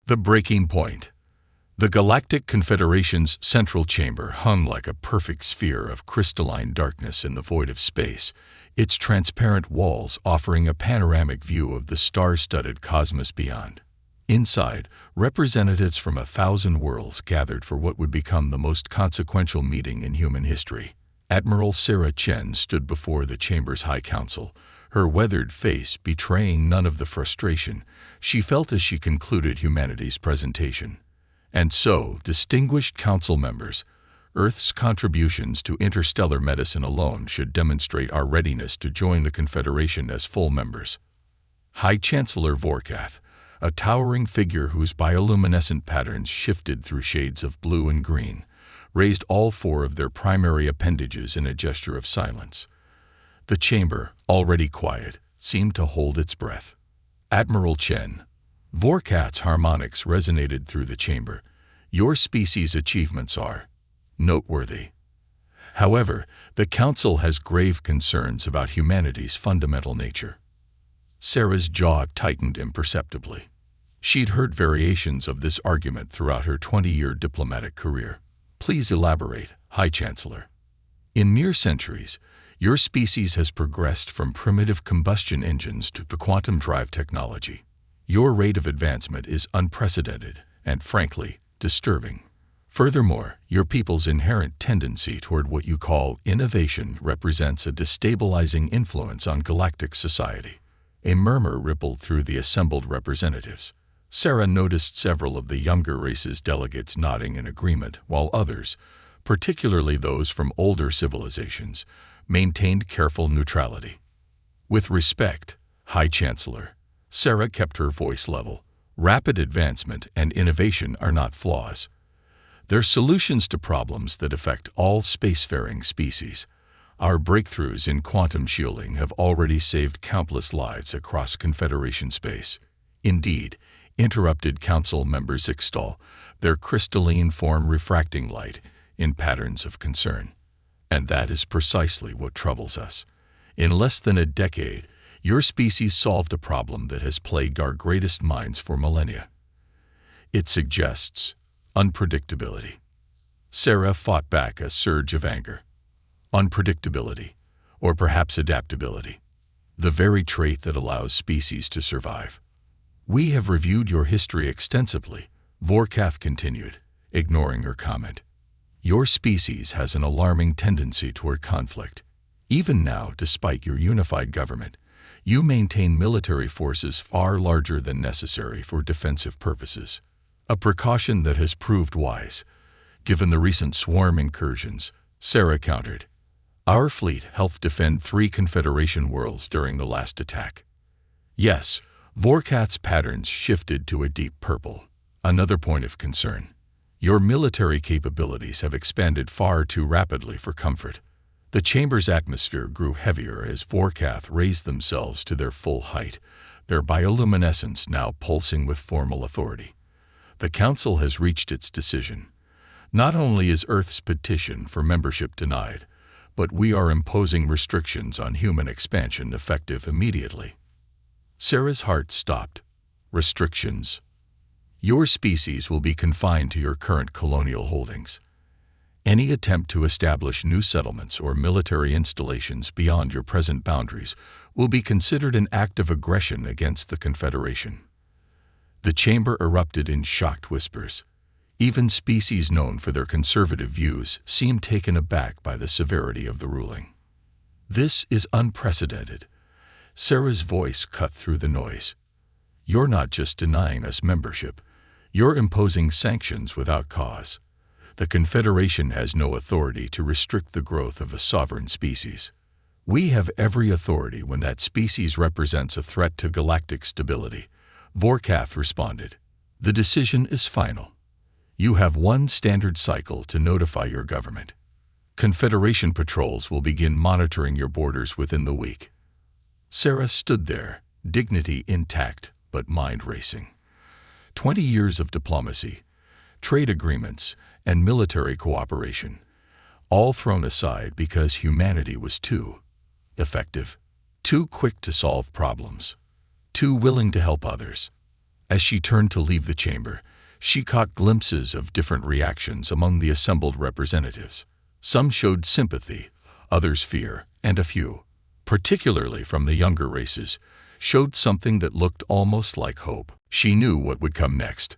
The breaking point. The Galactic Confederation's central chamber hung like a perfect sphere of crystalline darkness in the void of space, its transparent walls offering a panoramic view of the star-studded cosmos beyond. Inside, representatives from 1,000 worlds gathered for what would become the most consequential meeting in human history. Admiral Sarah Chen stood before the chamber's High Council, her weathered face betraying none of the frustration she felt as she concluded humanity's presentation. And so, distinguished council members, Earth's contributions to interstellar medicine alone should demonstrate our readiness to join the Confederation as full members. High Chancellor Vorkath, a towering figure whose bioluminescent patterns shifted through shades of blue and green, raised all four of their primary appendages in a gesture of silence. The chamber, already quiet, seemed to hold its breath. Admiral Chen. Vorkath's harmonics resonated through the chamber. Your species' achievements are noteworthy. However, the Council has grave concerns about humanity's fundamental nature. Sarah's jaw tightened imperceptibly. She'd heard variations of this argument throughout her 20-year diplomatic career. Please elaborate, High Chancellor. In mere centuries, your species has progressed from primitive combustion engines to the quantum drive technology. Your rate of advancement is unprecedented and, frankly, disturbing. Furthermore, your people's inherent tendency toward what you call innovation represents a destabilizing influence on galactic society. A murmur rippled through the assembled representatives. Sarah noticed several of the younger race's delegates nodding in agreement, while others, particularly those from older civilizations, maintained careful neutrality. With respect, High Chancellor, Sarah kept her voice level. Rapid advancement and innovation are not flaws. They're solutions to problems that affect all spacefaring species. Our breakthroughs in quantum shielding have already saved countless lives across Confederation space. Indeed, interrupted Council members extol their crystalline form refracting light in patterns of concern. And that is precisely what troubles us. In less than a decade, your species solved a problem that has plagued our greatest minds for millennia. It suggests unpredictability. Sarah fought back a surge of anger. Unpredictability, or perhaps adaptability, the very trait that allows species to survive. We have reviewed your history extensively, Vorkath continued, ignoring her comment. Your species has an alarming tendency toward conflict. Even now, despite your unified government, you maintain military forces far larger than necessary for defensive purposes. A precaution that has proved wise, given the recent swarm incursions, Sarah countered. Our fleet helped defend 3 Confederation worlds during the last attack. Yes, Vorkath's patterns shifted to a deep purple. Another point of concern. Your military capabilities have expanded far too rapidly for comfort. The chamber's atmosphere grew heavier as Vorkath raised themselves to their full height, their bioluminescence now pulsing with formal authority. The Council has reached its decision. Not only is Earth's petition for membership denied, but we are imposing restrictions on human expansion effective immediately. Sarah's heart stopped. Restrictions. Your species will be confined to your current colonial holdings. Any attempt to establish new settlements or military installations beyond your present boundaries will be considered an act of aggression against the Confederation. The chamber erupted in shocked whispers. Even species known for their conservative views seemed taken aback by the severity of the ruling. This is unprecedented. Sarah's voice cut through the noise. You're not just denying us membership. You're imposing sanctions without cause. The Confederation has no authority to restrict the growth of a sovereign species. We have every authority when that species represents a threat to galactic stability, Vorkath responded. The decision is final. You have 1 standard cycle to notify your government. Confederation patrols will begin monitoring your borders within the week. Sarah stood there, dignity intact but mind racing. 20 years of diplomacy, trade agreements, and military cooperation, all thrown aside because humanity was too effective, too quick to solve problems, too willing to help others. As she turned to leave the chamber, she caught glimpses of different reactions among the assembled representatives. Some showed sympathy, others fear, and a few, particularly from the younger races, showed something that looked almost like hope. She knew what would come next: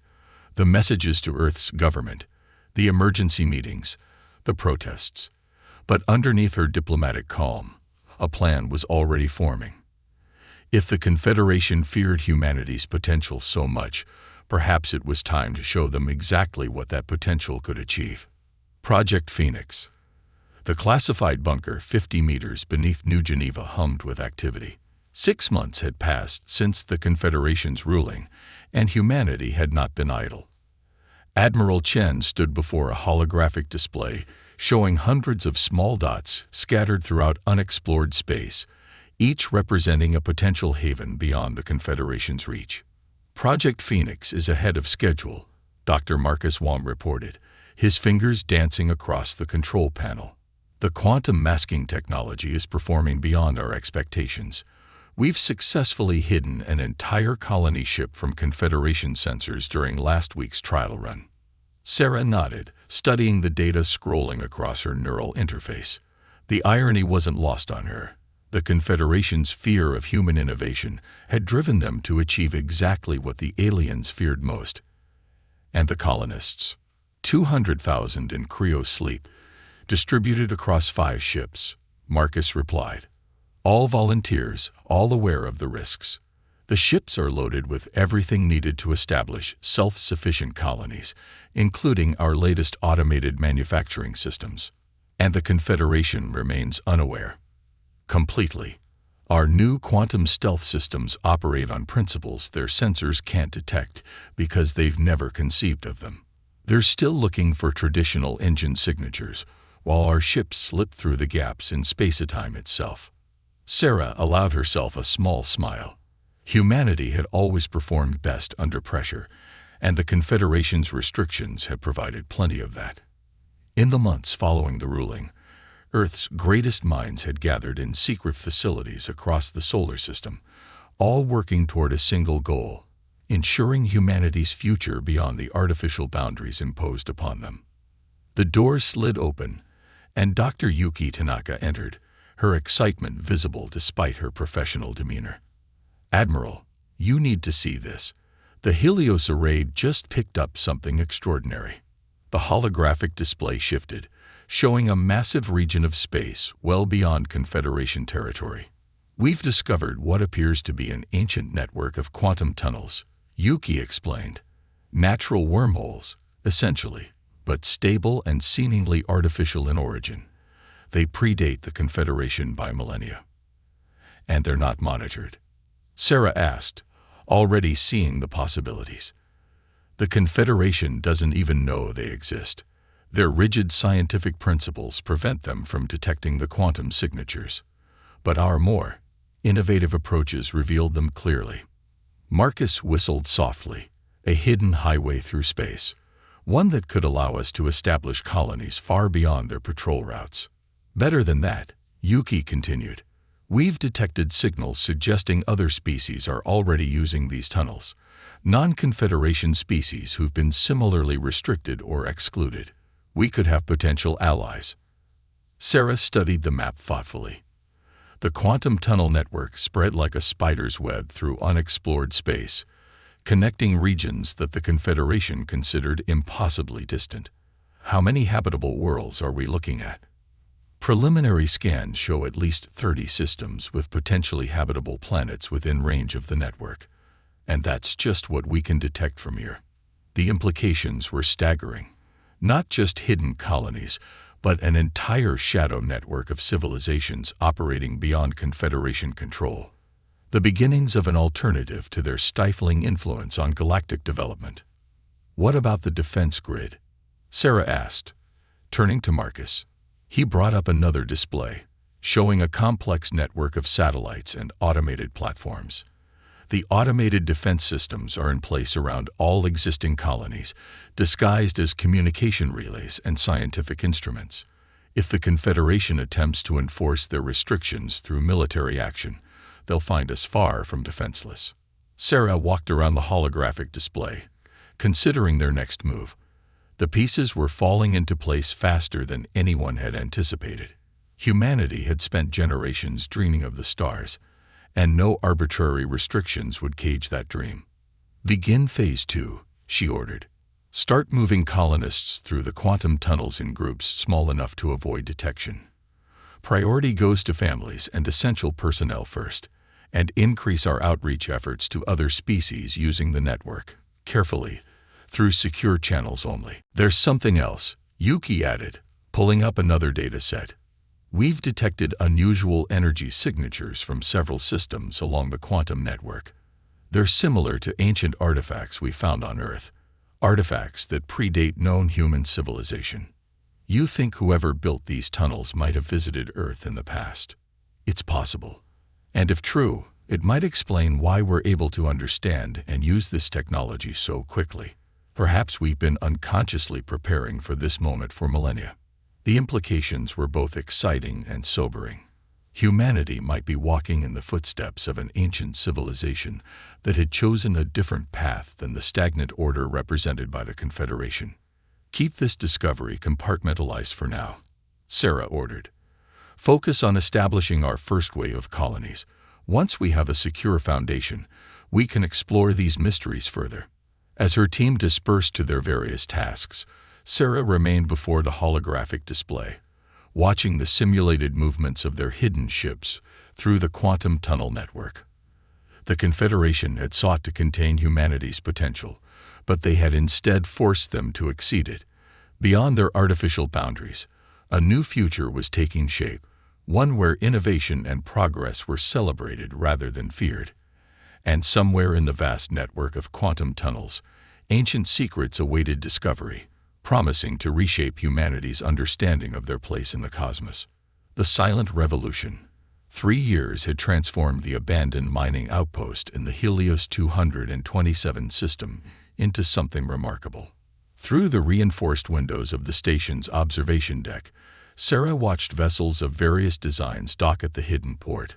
the messages to Earth's government, the emergency meetings, the protests. But underneath her diplomatic calm, a plan was already forming. If the Confederation feared humanity's potential so much, perhaps it was time to show them exactly what that potential could achieve. Project Phoenix. The classified bunker 50 meters beneath New Geneva hummed with activity. 6 months had passed since the Confederation's ruling, and humanity had not been idle. Admiral Chen stood before a holographic display showing hundreds of small dots scattered throughout unexplored space, each representing a potential haven beyond the Confederation's reach. Project Phoenix is ahead of schedule, Dr. Marcus Wong reported, his fingers dancing across the control panel. The quantum masking technology is performing beyond our expectations. We've successfully hidden an entire colony ship from Confederation sensors during last week's trial run. Sarah nodded, studying the data scrolling across her neural interface. The irony wasn't lost on her. The Confederation's fear of human innovation had driven them to achieve exactly what the aliens feared most. And the colonists? 200,000 in cryo-sleep, distributed across 5 ships, Marcus replied. All volunteers, all aware of the risks. The ships are loaded with everything needed to establish self-sufficient colonies, including our latest automated manufacturing systems. And the Confederation remains unaware. Completely. Our new quantum stealth systems operate on principles their sensors can't detect because they've never conceived of them. They're still looking for traditional engine signatures, while our ships slip through the gaps in space-time itself. Sarah allowed herself a small smile. Humanity had always performed best under pressure, and the Confederation's restrictions had provided plenty of that. In the months following the ruling, Earth's greatest minds had gathered in secret facilities across the solar system, all working toward a single goal: ensuring humanity's future beyond the artificial boundaries imposed upon them. The doors slid open, and Dr. Yuki Tanaka entered, her excitement visible despite her professional demeanor. "Admiral, you need to see this. The Helios array just picked up something extraordinary." The holographic display shifted, showing a massive region of space well beyond Confederation territory. "We've discovered what appears to be an ancient network of quantum tunnels," Yuki explained. "Natural wormholes, essentially, but stable and seemingly artificial in origin. They predate the Confederation by millennia." "And they're not monitored?" Sarah asked, already seeing the possibilities. "The Confederation doesn't even know they exist. Their rigid scientific principles prevent them from detecting the quantum signatures. But our more innovative approaches revealed them clearly." Marcus whistled softly, "A hidden highway through space, one that could allow us to establish colonies far beyond their patrol routes." "Better than that," Yuki continued. "We've detected signals suggesting other species are already using these tunnels, non-Confederation species who've been similarly restricted or excluded. We could have potential allies." Sarah studied the map thoughtfully. The quantum tunnel network spread like a spider's web through unexplored space, connecting regions that the Confederation considered impossibly distant. "How many habitable worlds are we looking at?" "Preliminary scans show at least 30 systems with potentially habitable planets within range of the network. And that's just what we can detect from here." The implications were staggering. Not just hidden colonies, but an entire shadow network of civilizations operating beyond Confederation control. The beginnings of an alternative to their stifling influence on galactic development. "What about the defense grid?" Sarah asked, turning to Marcus. He brought up another display, showing a complex network of satellites and automated platforms. The automated defense systems are in place around all existing colonies, disguised as communication relays and scientific instruments. If the Confederation attempts to enforce their restrictions through military action, they'll find us far from defenseless. Sarah walked around the holographic display, considering their next move. The pieces were falling into place faster than anyone had anticipated. Humanity had spent generations dreaming of the stars, and no arbitrary restrictions would cage that dream. "Begin Phase 2, she ordered. "Start moving colonists through the quantum tunnels in groups small enough to avoid detection. Priority goes to families and essential personnel first, and increase our outreach efforts to other species using the network, carefully, through secure channels only." "There's something else," Yuki added, pulling up another data set. "We've detected unusual energy signatures from several systems along the quantum network. They're similar to ancient artifacts we found on Earth, artifacts that predate known human civilization. You think whoever built these tunnels might have visited Earth in the past? It's possible. And if true, it might explain why we're able to understand and use this technology so quickly. Perhaps we've been unconsciously preparing for this moment for millennia." The implications were both exciting and sobering. Humanity might be walking in the footsteps of an ancient civilization that had chosen a different path than the stagnant order represented by the Confederation. "Keep this discovery compartmentalized for now," Sarah ordered. "Focus on establishing our first wave of colonies. Once we have a secure foundation, we can explore these mysteries further." As her team dispersed to their various tasks, Sarah remained before the holographic display, watching the simulated movements of their hidden ships through the quantum tunnel network. The Confederation had sought to contain humanity's potential, but they had instead forced them to exceed it. Beyond their artificial boundaries, a new future was taking shape, one where innovation and progress were celebrated rather than feared. And somewhere in the vast network of quantum tunnels, ancient secrets awaited discovery, promising to reshape humanity's understanding of their place in the cosmos. The Silent Revolution. 3 years had transformed the abandoned mining outpost in the Helios 227 system into something remarkable. Through the reinforced windows of the station's observation deck, Sarah watched vessels of various designs dock at the hidden port.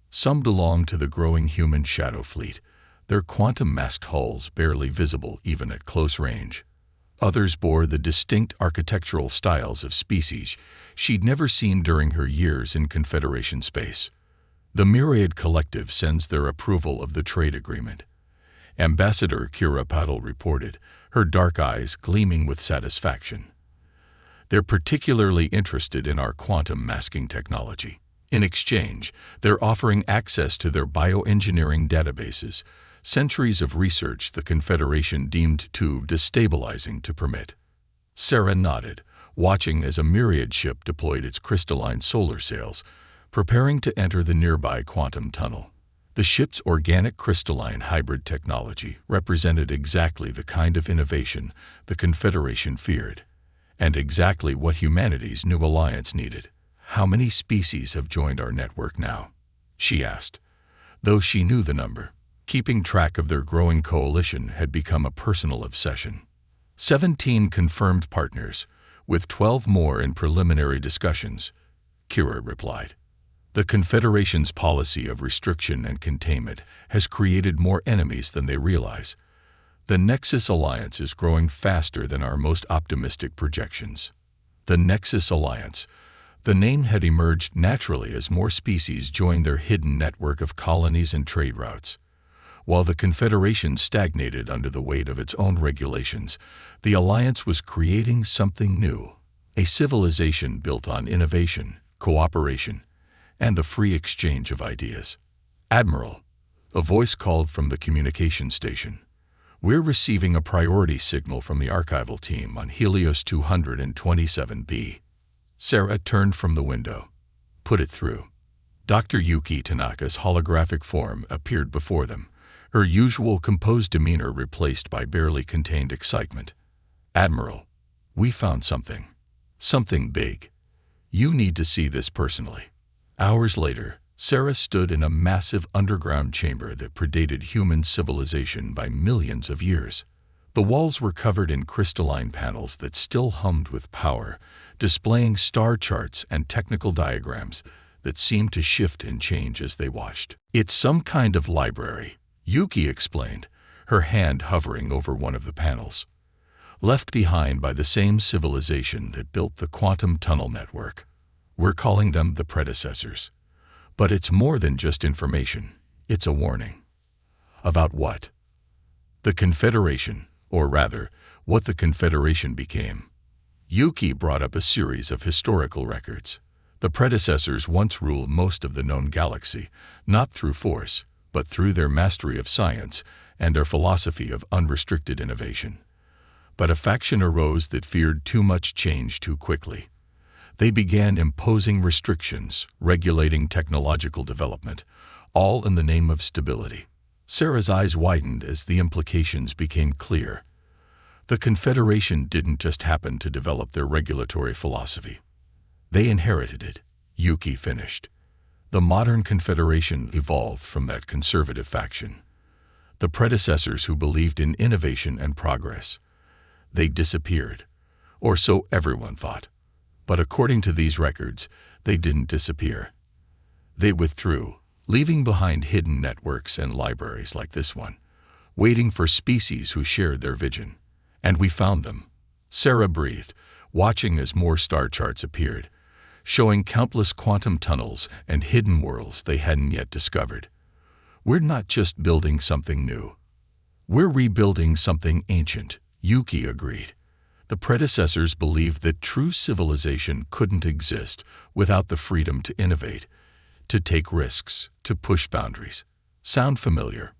Some belonged to the growing human shadow fleet, their quantum-masked hulls barely visible even at close range. Others bore the distinct architectural styles of species she'd never seen during her years in Confederation space. The Myriad Collective sends their approval of the trade agreement. Ambassador Kira Paddle reported, her dark eyes gleaming with satisfaction. "They're particularly interested in our quantum masking technology. In exchange, they're offering access to their bioengineering databases, centuries of research the Confederation deemed too destabilizing to permit." Sarah nodded, watching as a Myriad ship deployed its crystalline solar sails, preparing to enter the nearby quantum tunnel. The ship's organic crystalline hybrid technology represented exactly the kind of innovation the Confederation feared, and exactly what humanity's new alliance needed. "How many species have joined our network now?" she asked. Though she knew the number, keeping track of their growing coalition had become a personal obsession. 17 confirmed partners, with 12 more in preliminary discussions, Kira replied. "The Confederation's policy of restriction and containment has created more enemies than they realize. The Nexus Alliance is growing faster than our most optimistic projections." The Nexus Alliance. The name had emerged naturally as more species joined their hidden network of colonies and trade routes. While the Confederation stagnated under the weight of its own regulations, the Alliance was creating something new, a civilization built on innovation, cooperation, and the free exchange of ideas. "Admiral," a voice called from the communication station. "We're receiving a priority signal from the archival team on Helios 227b. Sarah turned from the window. "Put it through." Dr. Yuki Tanaka's holographic form appeared before them, her usual composed demeanor replaced by barely contained excitement. "Admiral, we found something. Something big. You need to see this personally." Hours later, Sarah stood in a massive underground chamber that predated human civilization by millions of years. The walls were covered in crystalline panels that still hummed with power, displaying star charts and technical diagrams that seemed to shift and change as they watched. "It's some kind of library," Yuki explained, her hand hovering over one of the panels. Left behind by the same civilization that built the quantum tunnel network. We're calling them the predecessors. But it's more than just information. It's a warning. About what? The Confederation, or rather, what the Confederation became. Yuki brought up a series of historical records. The predecessors once ruled most of the known galaxy, not through force, but through their mastery of science and their philosophy of unrestricted innovation. But a faction arose that feared too much change too quickly. They began imposing restrictions, regulating technological development, all in the name of stability. Sarah's eyes widened as the implications became clear. The Confederation didn't just happen to develop their regulatory philosophy. They inherited it, Yuki finished. The modern Confederation evolved from that conservative faction. The predecessors who believed in innovation and progress. They disappeared, or so everyone thought. But according to these records, they didn't disappear. They withdrew, leaving behind hidden networks and libraries like this one, waiting for species who shared their vision. And we found them. Sarah breathed, watching as more star charts appeared, showing countless quantum tunnels and hidden worlds they hadn't yet discovered. We're not just building something new. We're rebuilding something ancient, Yuki agreed. The predecessors believed that true civilization couldn't exist without the freedom to innovate, to take risks, to push boundaries. Sound familiar?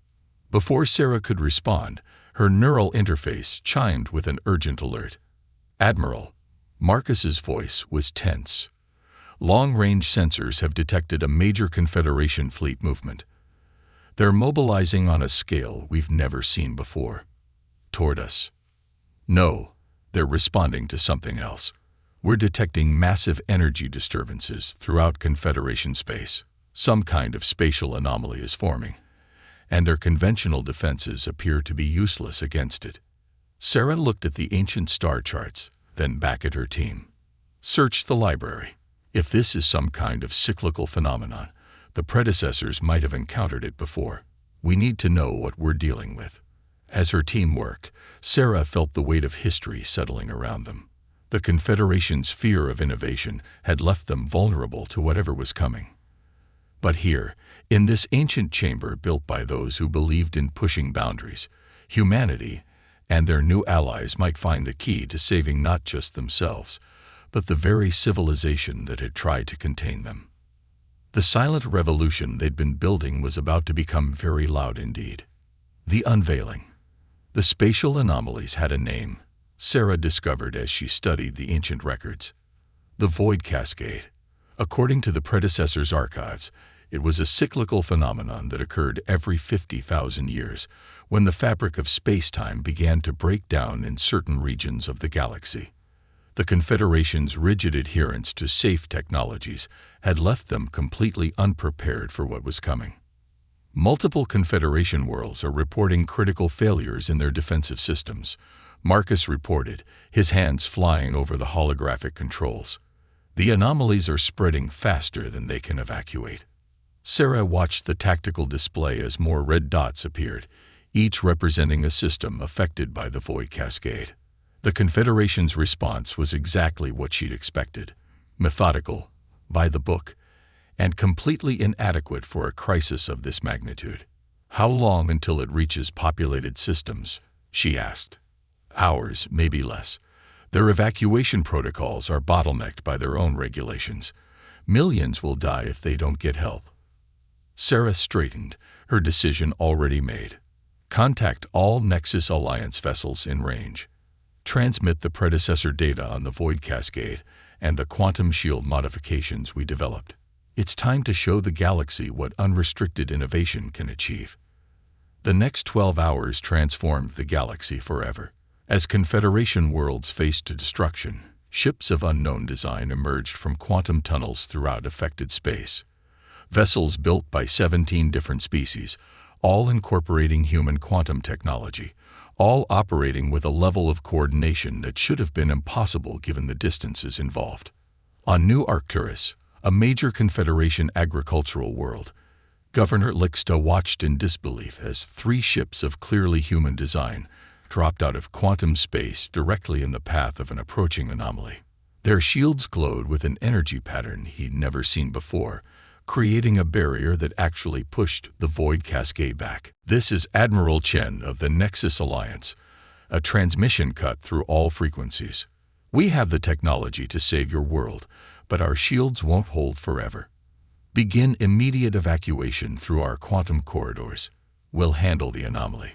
Before Sarah could respond, her neural interface chimed with an urgent alert. Admiral, Marcus's voice was tense. Long-range sensors have detected a major Confederation fleet movement. They're mobilizing on a scale we've never seen before. Toward us. No, they're responding to something else. We're detecting massive energy disturbances throughout Confederation space. Some kind of spatial anomaly is forming, and their conventional defenses appear to be useless against it. Sarah looked at the ancient star charts, then back at her team. Search the library. If this is some kind of cyclical phenomenon, the predecessors might have encountered it before. We need to know what we're dealing with. As her team worked, Sarah felt the weight of history settling around them. The Confederation's fear of innovation had left them vulnerable to whatever was coming. But here, in this ancient chamber built by those who believed in pushing boundaries, humanity and their new allies might find the key to saving not just themselves, but the very civilization that had tried to contain them. The silent revolution they'd been building was about to become very loud indeed. The unveiling. The spatial anomalies had a name, Sarah discovered as she studied the ancient records. The Void Cascade. According to the predecessor's archives, it was a cyclical phenomenon that occurred every 50,000 years, when the fabric of space-time began to break down in certain regions of the galaxy. The Confederation's rigid adherence to safe technologies had left them completely unprepared for what was coming. Multiple Confederation worlds are reporting critical failures in their defensive systems, Marcus reported, his hands flying over the holographic controls. The anomalies are spreading faster than they can evacuate. Sarah watched the tactical display as more red dots appeared, each representing a system affected by the Void Cascade. The Confederation's response was exactly what she'd expected, methodical, by the book, and completely inadequate for a crisis of this magnitude. How long until it reaches populated systems? She asked. Hours, maybe less. Their evacuation protocols are bottlenecked by their own regulations. Millions will die if they don't get help. Sarah straightened, her decision already made. Contact all Nexus Alliance vessels in range. Transmit the predecessor data on the Void Cascade and the quantum shield modifications we developed. It's time to show the galaxy what unrestricted innovation can achieve. The next 12 hours transformed the galaxy forever. As Confederation worlds faced destruction, ships of unknown design emerged from quantum tunnels throughout affected space. Vessels built by 17 different species, all incorporating human quantum technology, all operating with a level of coordination that should have been impossible given the distances involved. On New Arcturus, a major Confederation agricultural world, Governor Lixta watched in disbelief as 3 ships of clearly human design dropped out of quantum space directly in the path of an approaching anomaly. Their shields glowed with an energy pattern he'd never seen before, creating a barrier that actually pushed the void cascade back. "This is Admiral Chen of the Nexus Alliance, a transmission cut through all frequencies. We have the technology to save your world, but our shields won't hold forever. Begin immediate evacuation through our quantum corridors. We'll handle the anomaly."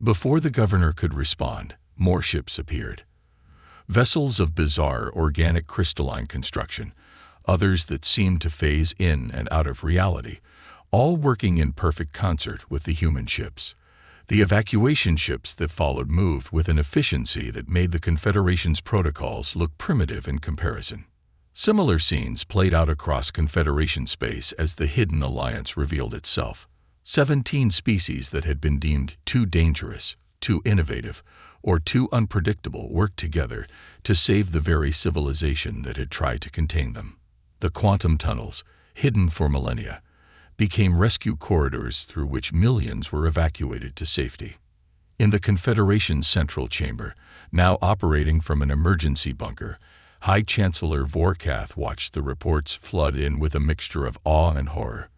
Before the governor could respond, more ships appeared. Vessels of bizarre organic crystalline construction, others that seemed to phase in and out of reality, all working in perfect concert with the human ships. The evacuation ships that followed moved with an efficiency that made the Confederation's protocols look primitive in comparison. Similar scenes played out across Confederation space as the hidden alliance revealed itself. 17 species that had been deemed too dangerous, too innovative, or too unpredictable worked together to save the very civilization that had tried to contain them. The quantum tunnels, hidden for millennia, became rescue corridors through which millions were evacuated to safety. In the Confederation's central chamber, now operating from an emergency bunker, High Chancellor Vorkath watched the reports flood in with a mixture of awe and horror.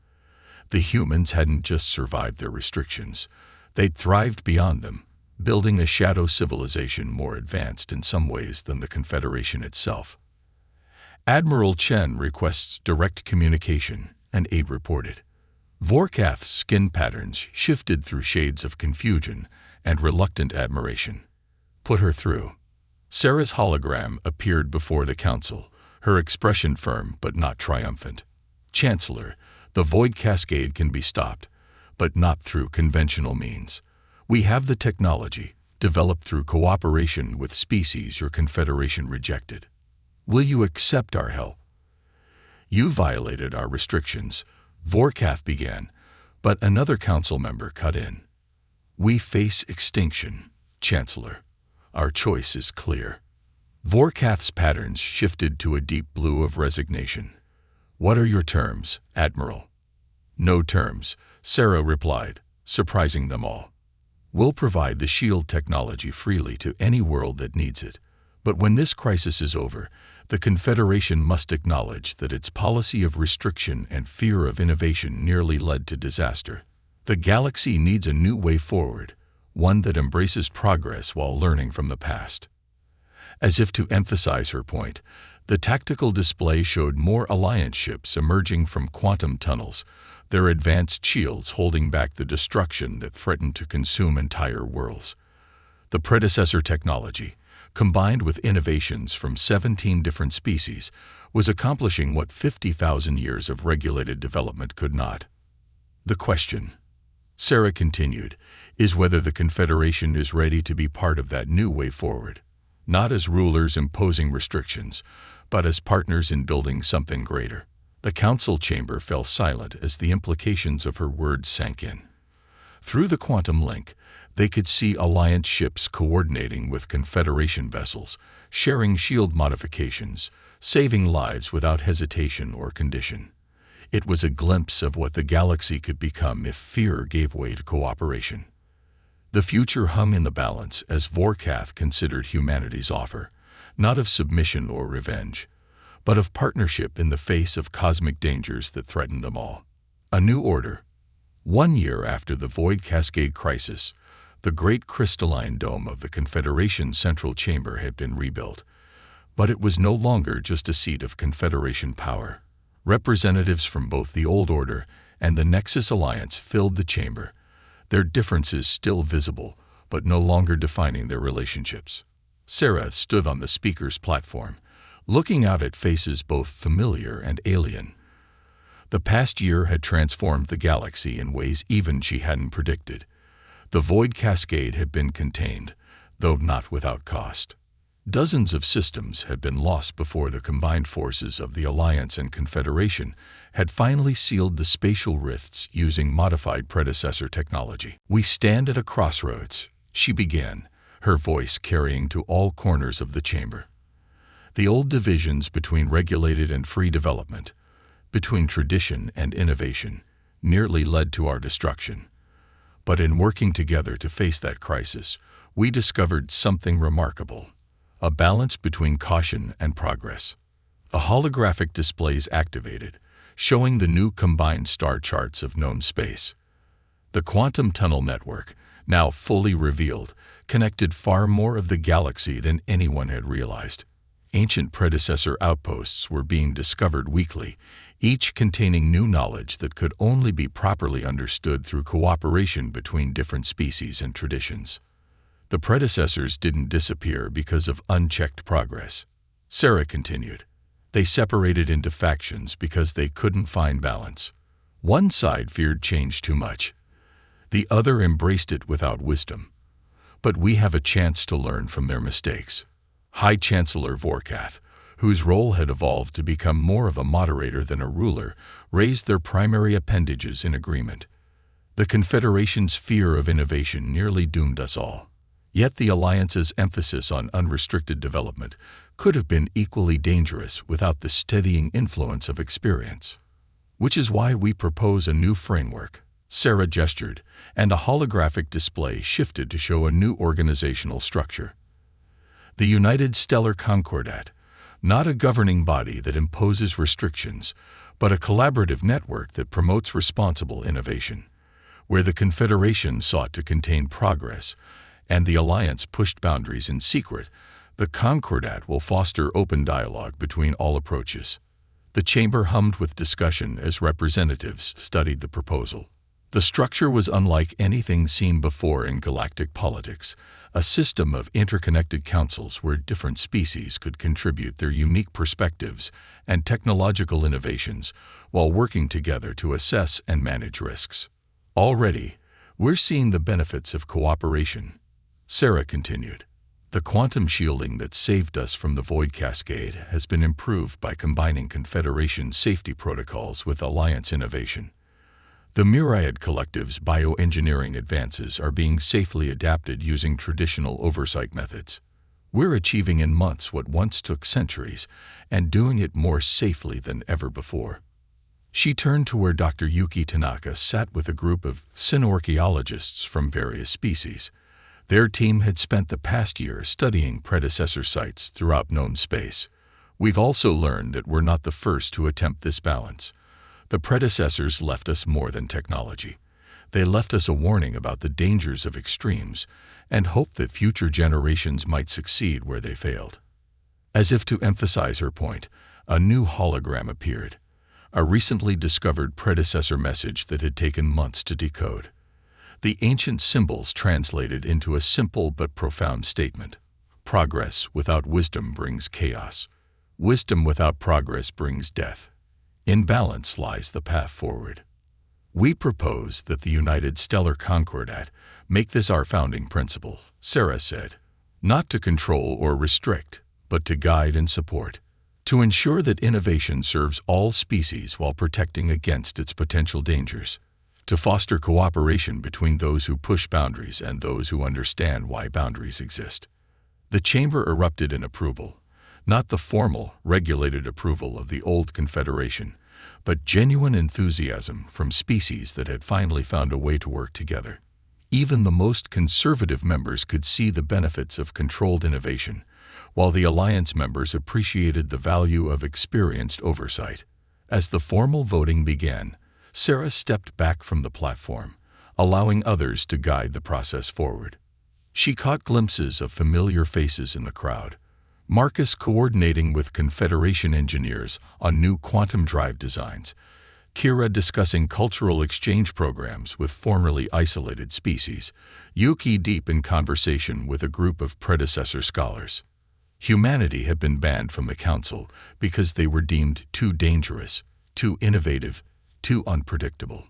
The humans hadn't just survived their restrictions, they'd thrived beyond them, building a shadow civilization more advanced in some ways than the Confederation itself. "Admiral Chen requests direct communication," an aide reported. Vorkath's skin patterns shifted through shades of confusion and reluctant admiration. "Put her through." Sarah's hologram appeared before the council, her expression firm but not triumphant. "Chancellor, the void cascade can be stopped, but not through conventional means. We have the technology, developed through cooperation with species your Confederation rejected. Will you accept our help?" "You violated our restrictions," Vorkath began, but another council member cut in. "We face extinction, Chancellor. Our choice is clear." Vorkath's patterns shifted to a deep blue of resignation. "What are your terms, Admiral?" "No terms," Sarah replied, surprising them all. "We'll provide the shield technology freely to any world that needs it. But when this crisis is over, the Confederation must acknowledge that its policy of restriction and fear of innovation nearly led to disaster. The galaxy needs a new way forward, one that embraces progress while learning from the past." As if to emphasize her point, the tactical display showed more Alliance ships emerging from quantum tunnels, their advanced shields holding back the destruction that threatened to consume entire worlds. The predecessor technology, combined with innovations from 17 different species, was accomplishing what 50,000 years of regulated development could not. "The question," Sarah continued, "is whether the Confederation is ready to be part of that new way forward, not as rulers imposing restrictions, but as partners in building something greater." The council chamber fell silent as the implications of her words sank in. Through the quantum link, they could see Alliance ships coordinating with Confederation vessels, sharing shield modifications, saving lives without hesitation or condition. It was a glimpse of what the galaxy could become if fear gave way to cooperation. The future hung in the balance as Vorkath considered humanity's offer, not of submission or revenge, but of partnership in the face of cosmic dangers that threatened them all. A new order. 1 year after the Void Cascade crisis, the great crystalline dome of the Confederation's central chamber had been rebuilt, but it was no longer just a seat of Confederation power. Representatives from both the Old Order and the Nexus Alliance filled the chamber, their differences still visible, but no longer defining their relationships. Sarah stood on the speaker's platform, looking out at faces both familiar and alien. The past year had transformed the galaxy in ways even she hadn't predicted. The Void Cascade had been contained, though not without cost. Dozens of systems had been lost before the combined forces of the Alliance and Confederation had finally sealed the spatial rifts using modified predecessor technology. "We stand at a crossroads," she began, her voice carrying to all corners of the chamber. "The old divisions between regulated and free development, between tradition and innovation, nearly led to our destruction. But in working together to face that crisis, we discovered something remarkable: a balance between caution and progress. A holographic display is activated, showing the new combined star charts of known space. The quantum tunnel network, now fully revealed, connected far more of the galaxy than anyone had realized. Ancient predecessor outposts were being discovered weekly, each containing new knowledge that could only be properly understood through cooperation between different species and traditions. The predecessors didn't disappear because of unchecked progress. Sarah continued. They separated into factions because they couldn't find balance. One side feared change too much. The other embraced it without wisdom. But we have a chance to learn from their mistakes. High Chancellor Vorkath, whose role had evolved to become more of a moderator than a ruler, raised their primary appendages in agreement. The Confederation's fear of innovation nearly doomed us all. Yet the Alliance's emphasis on unrestricted development could have been equally dangerous without the steadying influence of experience. Which is why we propose a new framework. Sarah gestured, and a holographic display shifted to show a new organizational structure. The United Stellar Concordat, not a governing body that imposes restrictions, but a collaborative network that promotes responsible innovation. Where the Confederation sought to contain progress, and the Alliance pushed boundaries in secret, the Concordat will foster open dialogue between all approaches. The chamber hummed with discussion as representatives studied the proposal. The structure was unlike anything seen before in galactic politics, a system of interconnected councils where different species could contribute their unique perspectives and technological innovations while working together to assess and manage risks. Already, we're seeing the benefits of cooperation. Sarah continued. The quantum shielding that saved us from the Void Cascade has been improved by combining Confederation safety protocols with Alliance innovation. The Myriad Collective's bioengineering advances are being safely adapted using traditional oversight methods. We're achieving in months what once took centuries, and doing it more safely than ever before. She turned to where Dr. Yuki Tanaka sat with a group of synoarchaeologists from various species. Their team had spent the past year studying predecessor sites throughout known space. We've also learned that we're not the first to attempt this balance. The predecessors left us more than technology. They left us a warning about the dangers of extremes and hope that future generations might succeed where they failed. As if to emphasize her point, a new hologram appeared, a recently discovered predecessor message that had taken months to decode. The ancient symbols translated into a simple but profound statement. Progress without wisdom brings chaos. Wisdom without progress brings death. In balance lies the path forward. We propose that the United Stellar Concordat make this our founding principle, Sarah said. Not to control or restrict, but to guide and support. To ensure that innovation serves all species while protecting against its potential dangers. To foster cooperation between those who push boundaries and those who understand why boundaries exist. The chamber erupted in approval. Not the formal, regulated approval of the old Confederation, but genuine enthusiasm from species that had finally found a way to work together. Even the most conservative members could see the benefits of controlled innovation, while the Alliance members appreciated the value of experienced oversight. As the formal voting began, Sarah stepped back from the platform, allowing others to guide the process forward. She caught glimpses of familiar faces in the crowd. Marcus coordinating with Confederation engineers on new quantum drive designs, Kira discussing cultural exchange programs with formerly isolated species, Yuki deep in conversation with a group of predecessor scholars. Humanity had been banned from the Council because they were deemed too dangerous, too innovative, too unpredictable.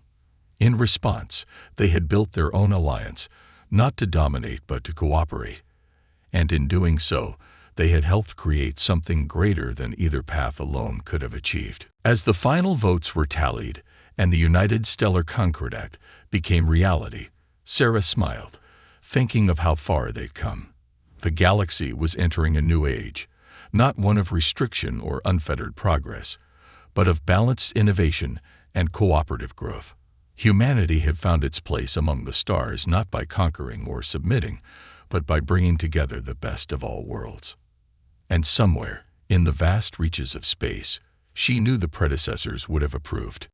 In response, they had built their own alliance, not to dominate but to cooperate. And in doing so, they had helped create something greater than either path alone could have achieved. As the final votes were tallied and the United Stellar Concordat became reality, Sarah smiled, thinking of how far they'd come. The galaxy was entering a new age, not one of restriction or unfettered progress, but of balanced innovation and cooperative growth. Humanity had found its place among the stars not by conquering or submitting, but by bringing together the best of all worlds. And somewhere, in the vast reaches of space, she knew the predecessors would have approved.